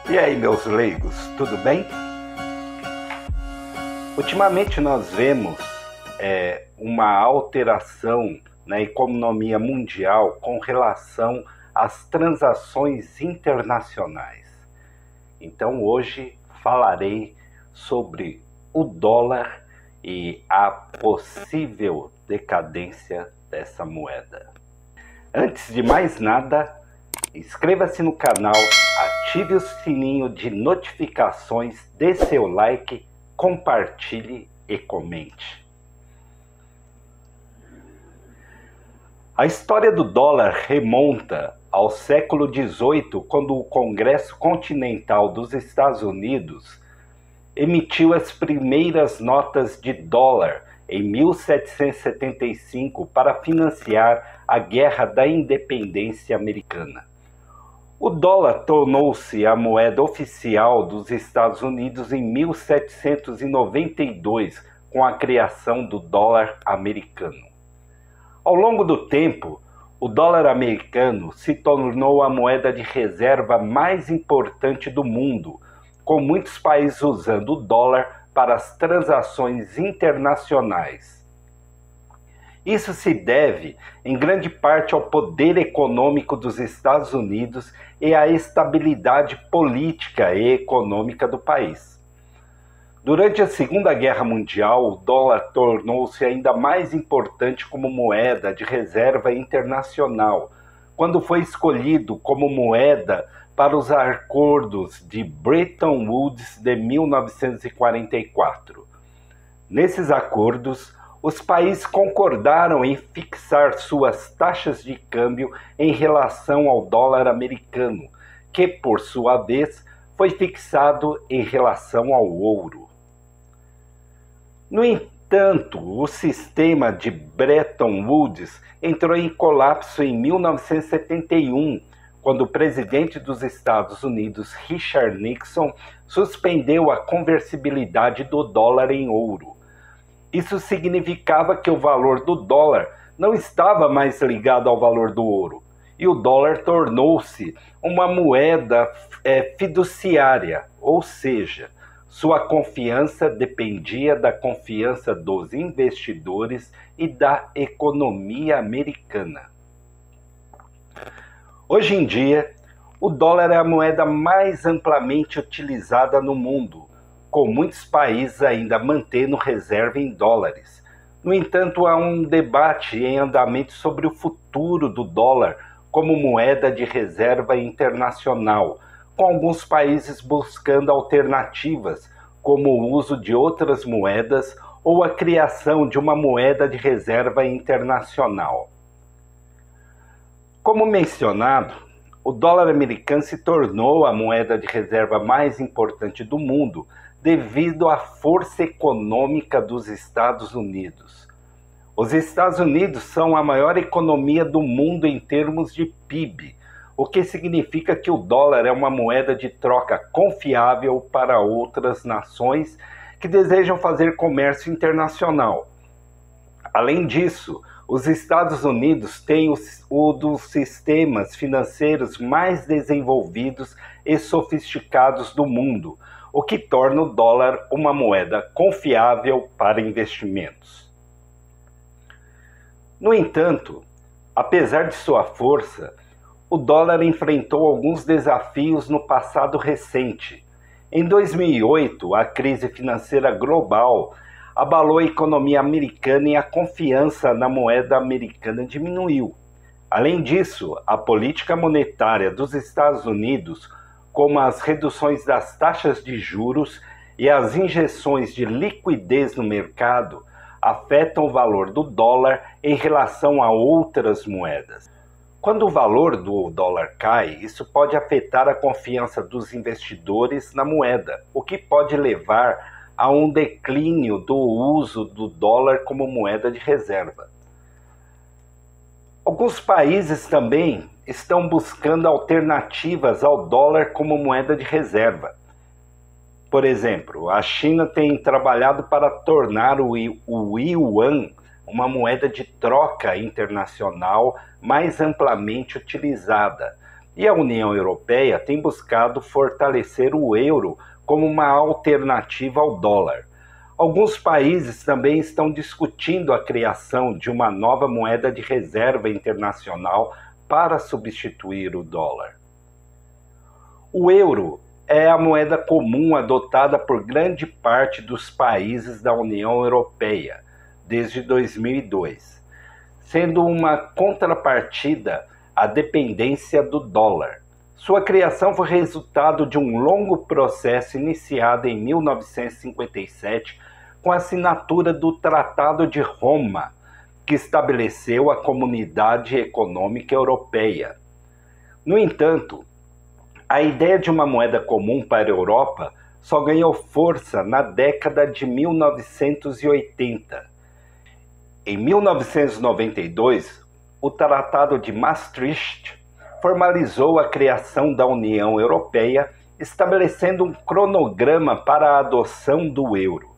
E aí, meus leigos, tudo bem? Ultimamente nós vemos uma alteração na economia mundial com relação às transações internacionais. Então hoje falarei sobre o dólar e a possível decadência dessa moeda. Antes de mais nada, inscreva-se no canal, ative o sininho de notificações, dê seu like, compartilhe e comente. A história do dólar remonta ao século XVIII, quando o Congresso Continental dos Estados Unidos emitiu as primeiras notas de dólar em 1775 para financiar a Guerra da Independência Americana. O dólar tornou-se a moeda oficial dos Estados Unidos em 1792, com a criação do dólar americano. Ao longo do tempo, o dólar americano se tornou a moeda de reserva mais importante do mundo, com muitos países usando o dólar para as transações internacionais. Isso se deve, em grande parte, ao poder econômico dos Estados Unidos e à estabilidade política e econômica do país. Durante a Segunda Guerra Mundial, o dólar tornou-se ainda mais importante como moeda de reserva internacional, quando foi escolhido como moeda para os acordos de Bretton Woods de 1944. Nesses acordos, os países concordaram em fixar suas taxas de câmbio em relação ao dólar americano, que, por sua vez, foi fixado em relação ao ouro. No entanto, o sistema de Bretton Woods entrou em colapso em 1971, quando o presidente dos Estados Unidos, Richard Nixon, suspendeu a conversibilidade do dólar em ouro. Isso significava que o valor do dólar não estava mais ligado ao valor do ouro, e o dólar tornou-se uma moeda fiduciária, ou seja, sua confiança dependia da confiança dos investidores e da economia americana. Hoje em dia, o dólar é a moeda mais amplamente utilizada no mundo, com muitos países ainda mantendo reserva em dólares. No entanto, há um debate em andamento sobre o futuro do dólar como moeda de reserva internacional, com alguns países buscando alternativas, como o uso de outras moedas ou a criação de uma moeda de reserva internacional. Como mencionado, o dólar americano se tornou a moeda de reserva mais importante do mundo devido à força econômica dos Estados Unidos. Os Estados Unidos são a maior economia do mundo em termos de PIB, o que significa que o dólar é uma moeda de troca confiável para outras nações que desejam fazer comércio internacional. Além disso, os Estados Unidos têm um dos sistemas financeiros mais desenvolvidos e sofisticados do mundo, o que torna o dólar uma moeda confiável para investimentos. No entanto, apesar de sua força, o dólar enfrentou alguns desafios no passado recente. Em 2008, a crise financeira global abalou a economia americana e a confiança na moeda americana diminuiu. Além disso, a política monetária dos Estados Unidos, como as reduções das taxas de juros e as injeções de liquidez no mercado, afetam o valor do dólar em relação a outras moedas. Quando o valor do dólar cai, isso pode afetar a confiança dos investidores na moeda, o que pode levar a um declínio do uso do dólar como moeda de reserva. Alguns países também estão buscando alternativas ao dólar como moeda de reserva. Por exemplo, a China tem trabalhado para tornar o yuan uma moeda de troca internacional mais amplamente utilizada, e a União Europeia tem buscado fortalecer o euro como uma alternativa ao dólar. Alguns países também estão discutindo a criação de uma nova moeda de reserva internacional para substituir o dólar. O euro é a moeda comum adotada por grande parte dos países da União Europeia desde 2002, sendo uma contrapartida à dependência do dólar. Sua criação foi resultado de um longo processo iniciado em 1957 com a assinatura do Tratado de Roma, que estabeleceu a Comunidade Econômica Europeia. No entanto, a ideia de uma moeda comum para a Europa só ganhou força na década de 1980. Em 1992, o Tratado de Maastricht formalizou a criação da União Europeia, estabelecendo um cronograma para a adoção do euro.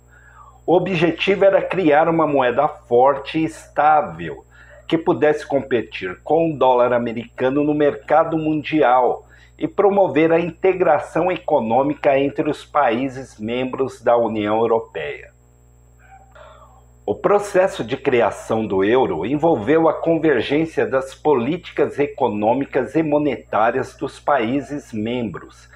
O objetivo era criar uma moeda forte e estável, que pudesse competir com o dólar americano no mercado mundial e promover a integração econômica entre os países membros da União Europeia. O processo de criação do euro envolveu a convergência das políticas econômicas e monetárias dos países membros,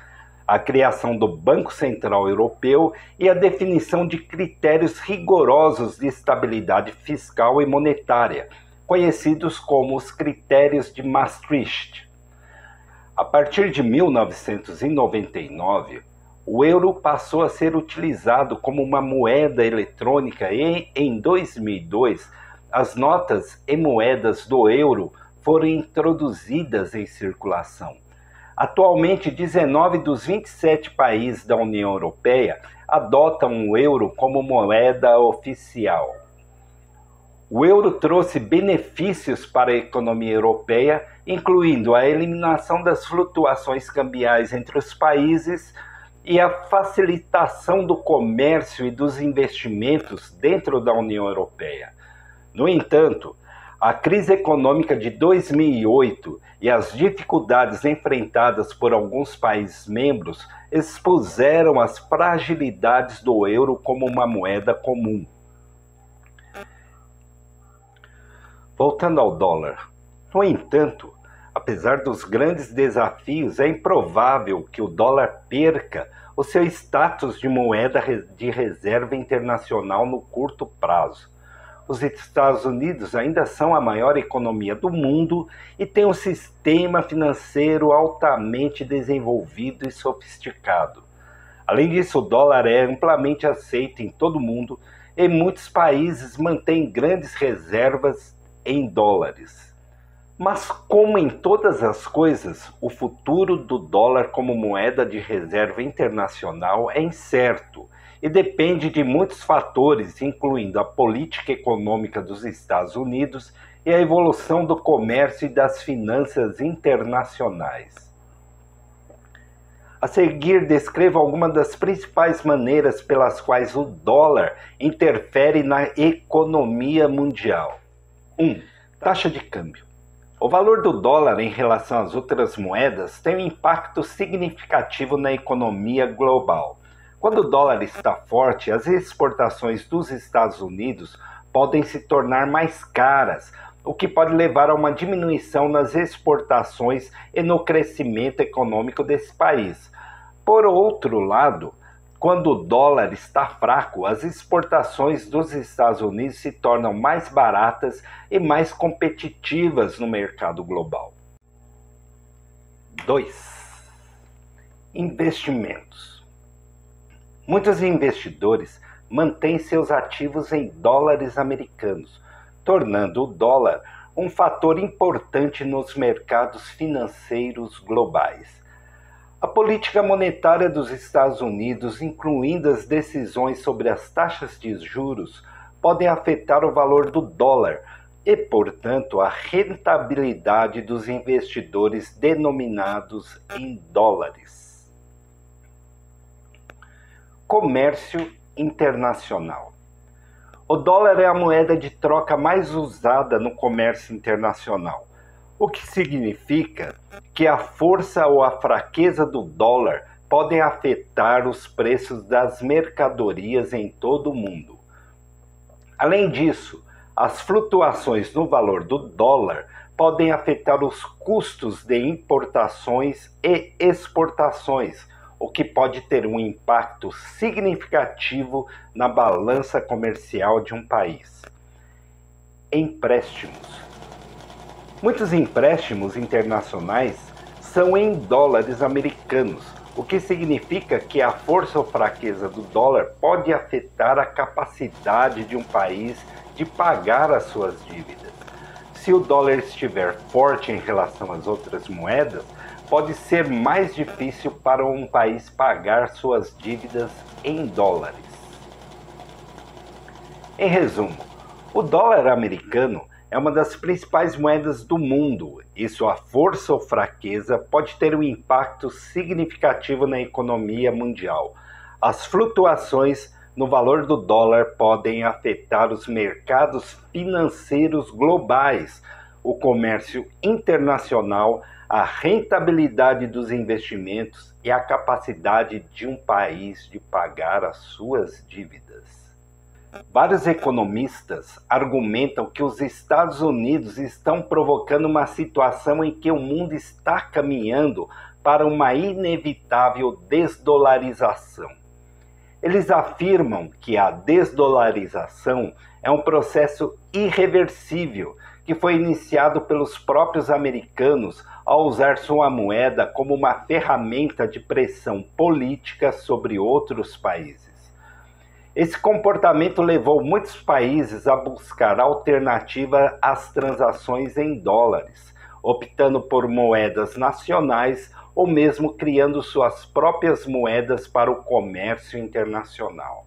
a criação do Banco Central Europeu e a definição de critérios rigorosos de estabilidade fiscal e monetária, conhecidos como os critérios de Maastricht. A partir de 1999, o euro passou a ser utilizado como uma moeda eletrônica e, em 2002, as notas e moedas do euro foram introduzidas em circulação. Atualmente, 19 dos 27 países da União Europeia adotam o euro como moeda oficial. O euro trouxe benefícios para a economia europeia, incluindo a eliminação das flutuações cambiais entre os países e a facilitação do comércio e dos investimentos dentro da União Europeia. No entanto, a crise econômica de 2008 e as dificuldades enfrentadas por alguns países membros expuseram as fragilidades do euro como uma moeda comum. Voltando ao dólar. No entanto, apesar dos grandes desafios, é improvável que o dólar perca o seu status de moeda de reserva internacional no curto prazo. Os Estados Unidos ainda são a maior economia do mundo e têm um sistema financeiro altamente desenvolvido e sofisticado. Além disso, o dólar é amplamente aceito em todo o mundo e muitos países mantêm grandes reservas em dólares. Mas, como em todas as coisas, o futuro do dólar como moeda de reserva internacional é incerto e depende de muitos fatores, incluindo a política econômica dos Estados Unidos e a evolução do comércio e das finanças internacionais. A seguir, descreva algumas das principais maneiras pelas quais o dólar interfere na economia mundial. 1. Taxa de câmbio. O valor do dólar em relação às outras moedas tem um impacto significativo na economia global. Quando o dólar está forte, as exportações dos Estados Unidos podem se tornar mais caras, o que pode levar a uma diminuição nas exportações e no crescimento econômico desse país. Por outro lado, quando o dólar está fraco, as exportações dos Estados Unidos se tornam mais baratas e mais competitivas no mercado global. 2. Investimentos. Muitos investidores mantêm seus ativos em dólares americanos, tornando o dólar um fator importante nos mercados financeiros globais. A política monetária dos Estados Unidos, incluindo as decisões sobre as taxas de juros, podem afetar o valor do dólar e, portanto, a rentabilidade dos investidores denominados em dólares. Comércio internacional. O dólar é a moeda de troca mais usada no comércio internacional. o que significa que a força ou a fraqueza do dólar podem afetar os preços das mercadorias em todo o mundo. Além disso, as flutuações no valor do dólar podem afetar os custos de importações e exportações, o que pode ter um impacto significativo na balança comercial de um país. Empréstimos. Muitos empréstimos internacionais são em dólares americanos, o que significa que a força ou fraqueza do dólar pode afetar a capacidade de um país de pagar as suas dívidas. Se o dólar estiver forte em relação às outras moedas, pode ser mais difícil para um país pagar suas dívidas em dólares. Em resumo, o dólar americano é uma das principais moedas do mundo e sua força ou fraqueza pode ter um impacto significativo na economia mundial. As flutuações no valor do dólar podem afetar os mercados financeiros globais, o comércio internacional, a rentabilidade dos investimentos e a capacidade de um país de pagar as suas dívidas. Vários economistas argumentam que os Estados Unidos estão provocando uma situação em que o mundo está caminhando para uma inevitável desdolarização. Eles afirmam que a desdolarização é um processo irreversível que foi iniciado pelos próprios americanos ao usar sua moeda como uma ferramenta de pressão política sobre outros países. Esse comportamento levou muitos países a buscar alternativa às transações em dólares, optando por moedas nacionais ou mesmo criando suas próprias moedas para o comércio internacional.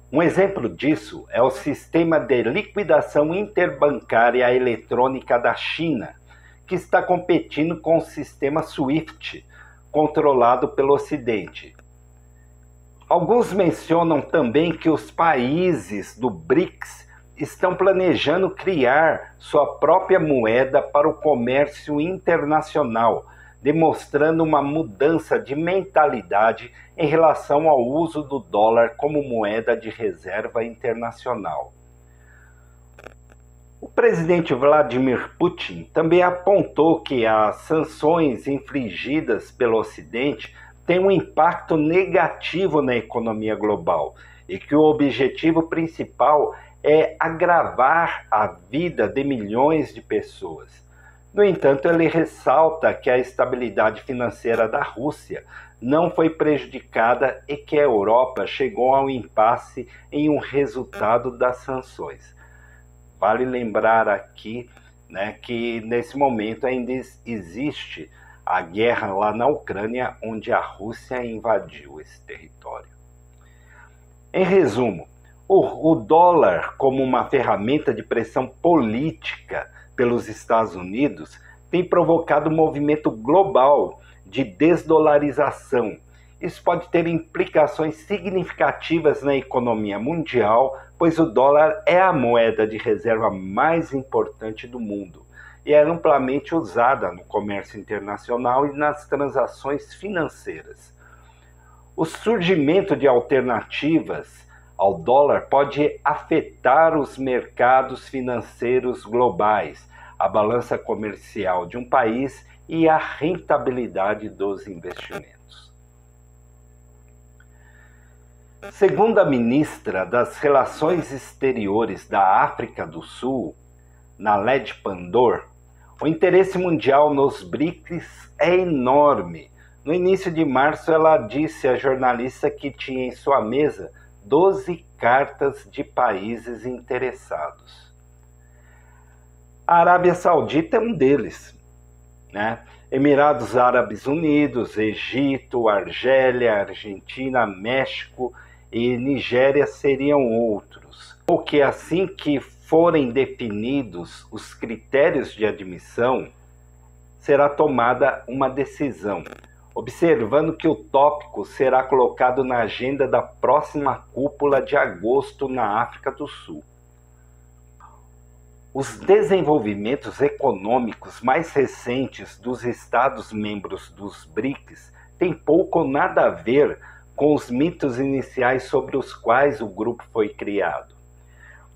Um exemplo disso é o sistema de liquidação interbancária eletrônica da China, que está competindo com o sistema SWIFT, controlado pelo Ocidente. Alguns mencionam também que os países do BRICS estão planejando criar sua própria moeda para o comércio internacional, demonstrando uma mudança de mentalidade em relação ao uso do dólar como moeda de reserva internacional. O presidente Vladimir Putin também apontou que as sanções infligidas pelo Ocidente tem um impacto negativo na economia global e que o objetivo principal é agravar a vida de milhões de pessoas. No entanto, ele ressalta que a estabilidade financeira da Rússia não foi prejudicada e que a Europa chegou ao impasse em um resultado das sanções. Vale lembrar aqui, que nesse momento ainda existe a guerra lá na Ucrânia, onde a Rússia invadiu esse território. Em resumo, o dólar, como uma ferramenta de pressão política pelos Estados Unidos, tem provocado um movimento global de desdolarização. Isso pode ter implicações significativas na economia mundial, pois o dólar é a moeda de reserva mais importante do mundo e é amplamente usada no comércio internacional e nas transações financeiras. O surgimento de alternativas ao dólar pode afetar os mercados financeiros globais, a balança comercial de um país e a rentabilidade dos investimentos. Segundo a ministra das Relações Exteriores da África do Sul, Naledi Pandor, o interesse mundial nos BRICS é enorme. No início de março, ela disse à jornalista que tinha em sua mesa 12 cartas de países interessados. A Arábia Saudita é um deles, Emirados Árabes Unidos, Egito, Argélia, Argentina, México e Nigéria seriam outros. O que assim que forem definidos os critérios de admissão, será tomada uma decisão, observando que o tópico será colocado na agenda da próxima cúpula de agosto na África do Sul. Os desenvolvimentos econômicos mais recentes dos Estados membros dos BRICS têm pouco ou nada a ver com os mitos iniciais sobre os quais o grupo foi criado.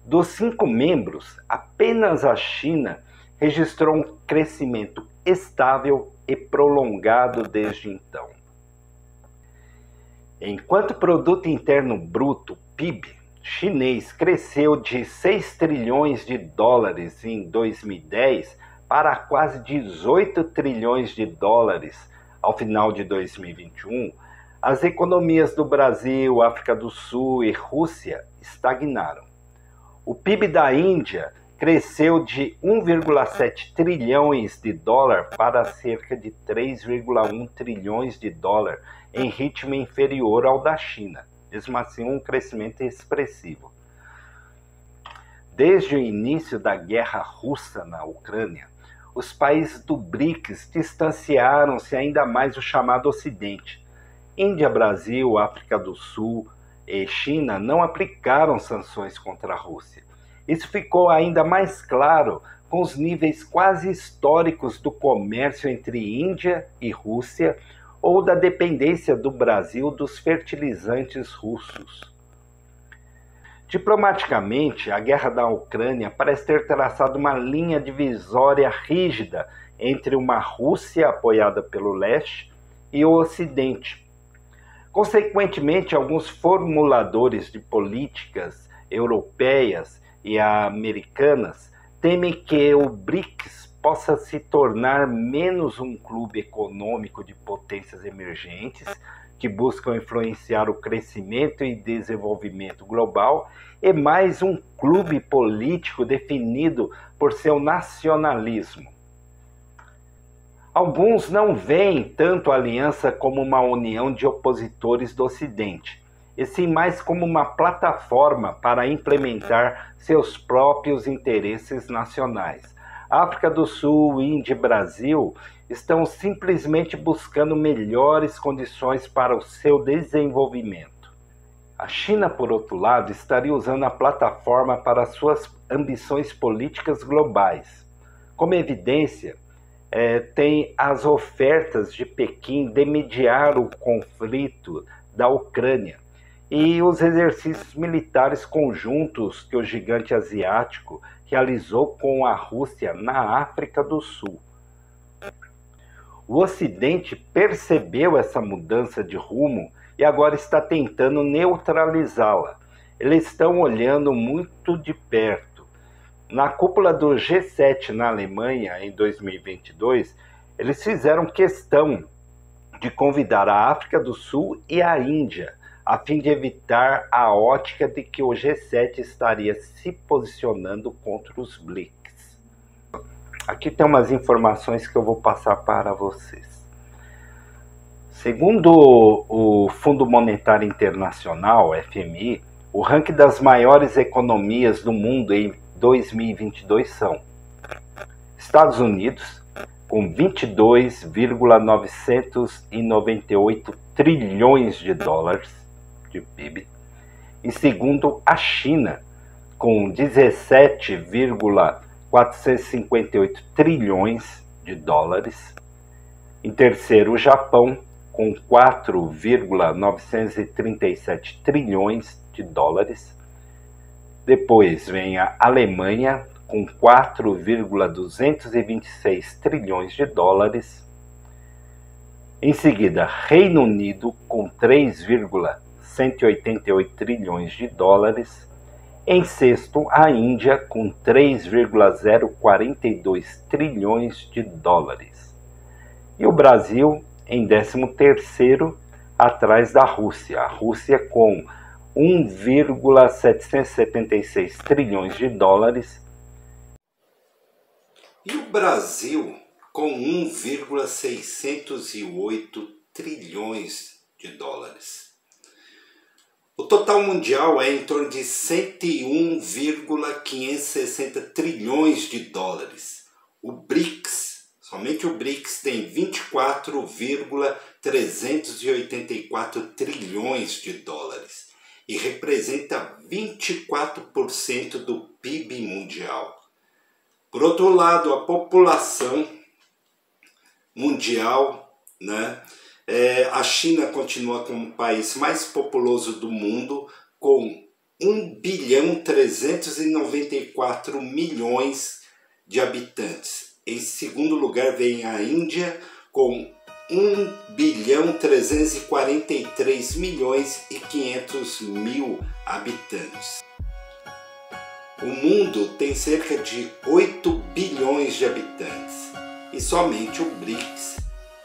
Dos 5 membros, apenas a China registrou um crescimento estável e prolongado desde então. Enquanto o Produto Interno Bruto, PIB, chinês cresceu de 6 trilhões de dólares em 2010 para quase 18 trilhões de dólares ao final de 2021, as economias do Brasil, África do Sul e Rússia estagnaram. O PIB da Índia cresceu de 1,7 trilhões de dólar para cerca de 3,1 trilhões de dólar, em ritmo inferior ao da China, mesmo assim um crescimento expressivo. Desde o início da guerra russa na Ucrânia, os países do BRICS distanciaram-se ainda mais do chamado Ocidente. Índia, Brasil, África do Sul e China não aplicaram sanções contra a Rússia. Isso ficou ainda mais claro com os níveis quase históricos do comércio entre Índia e Rússia ou da dependência do Brasil dos fertilizantes russos. Diplomaticamente, a guerra da Ucrânia parece ter traçado uma linha divisória rígida entre uma Rússia apoiada pelo leste e o Ocidente. Consequentemente, alguns formuladores de políticas europeias e americanas temem que o BRICS possa se tornar menos um clube econômico de potências emergentes que buscam influenciar o crescimento e desenvolvimento global e mais um clube político definido por seu nacionalismo. Alguns não veem tanto a aliança como uma união de opositores do Ocidente, e sim mais como uma plataforma para implementar seus próprios interesses nacionais. África do Sul, Índia e Brasil estão simplesmente buscando melhores condições para o seu desenvolvimento. A China, por outro lado, estaria usando a plataforma para suas ambições políticas globais. Como evidência, tem as ofertas de Pequim de mediar o conflito da Ucrânia e os exercícios militares conjuntos que o gigante asiático realizou com a Rússia na África do Sul. O Ocidente percebeu essa mudança de rumo e agora está tentando neutralizá-la. Eles estão olhando muito de perto. Na cúpula do G7 na Alemanha, em 2022, eles fizeram questão de convidar a África do Sul e a Índia, a fim de evitar a ótica de que o G7 estaria se posicionando contra os BRICS. Aqui tem umas informações que eu vou passar para vocês. Segundo o Fundo Monetário Internacional, FMI, o ranking das maiores economias do mundo em 2022 são Estados Unidos, com 22,998 trilhões de dólares de PIB. Em segundo, a China, com 17,458 trilhões de dólares. Em terceiro, o Japão, com 4,937 trilhões de dólares. Depois vem a Alemanha, com 4,226 trilhões de dólares. Em seguida, Reino Unido, com 3,188 trilhões de dólares. Em sexto, a Índia, com 3,042 trilhões de dólares. E o Brasil, em 13º, atrás da Rússia. A Rússia com 1,776 trilhões de dólares. E o Brasil com 1,608 trilhões de dólares. O total mundial é em torno de 101,560 trilhões de dólares. O BRICS, somente o BRICS, tem 24,384 trilhões de dólares. E representa 24% do PIB mundial. Por outro lado, a população mundial, né? A China continua como o país mais populoso do mundo, com 1.394 bilhões de habitantes. Em segundo lugar vem a Índia, com 1.343.500.000 habitantes. O mundo tem cerca de 8 bilhões de habitantes e somente o BRICS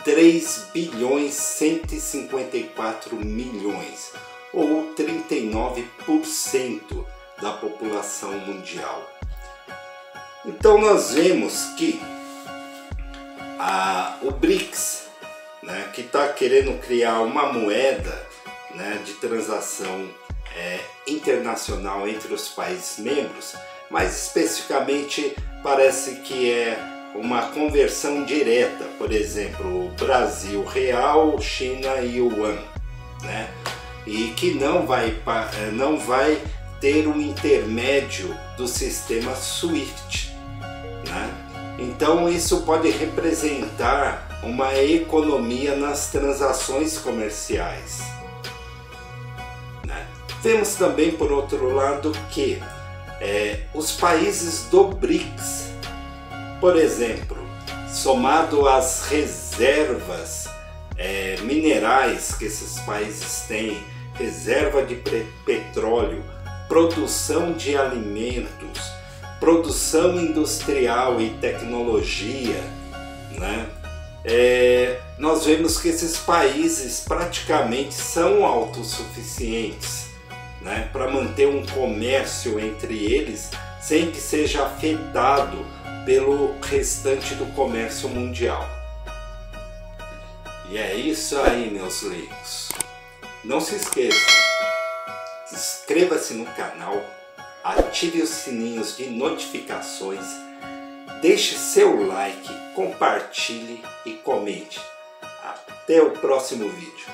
3.154.000.000, ou 39% da população mundial. Então nós vemos que o BRICS, né, que está querendo criar uma moeda, né, de transação internacional entre os países membros, mas especificamente parece que é uma conversão direta, por exemplo, Brasil Real, China Yuan, né? E que não vai ter um intermédio do sistema SWIFT, né? Então isso pode representar uma economia nas transações comerciais, né? Vemos também, por outro lado, que os países do BRICS, por exemplo, somado às reservas minerais que esses países têm, reserva de petróleo, produção de alimentos, produção industrial e tecnologia, né? Nós vemos que esses países praticamente são autossuficientes, né, para manter um comércio entre eles sem que seja afetado pelo restante do comércio mundial. E é isso aí, meus leigos. Não se esqueça, inscreva-se no canal, ative os sininhos de notificações, deixe seu like, compartilhe e comente. Até o próximo vídeo.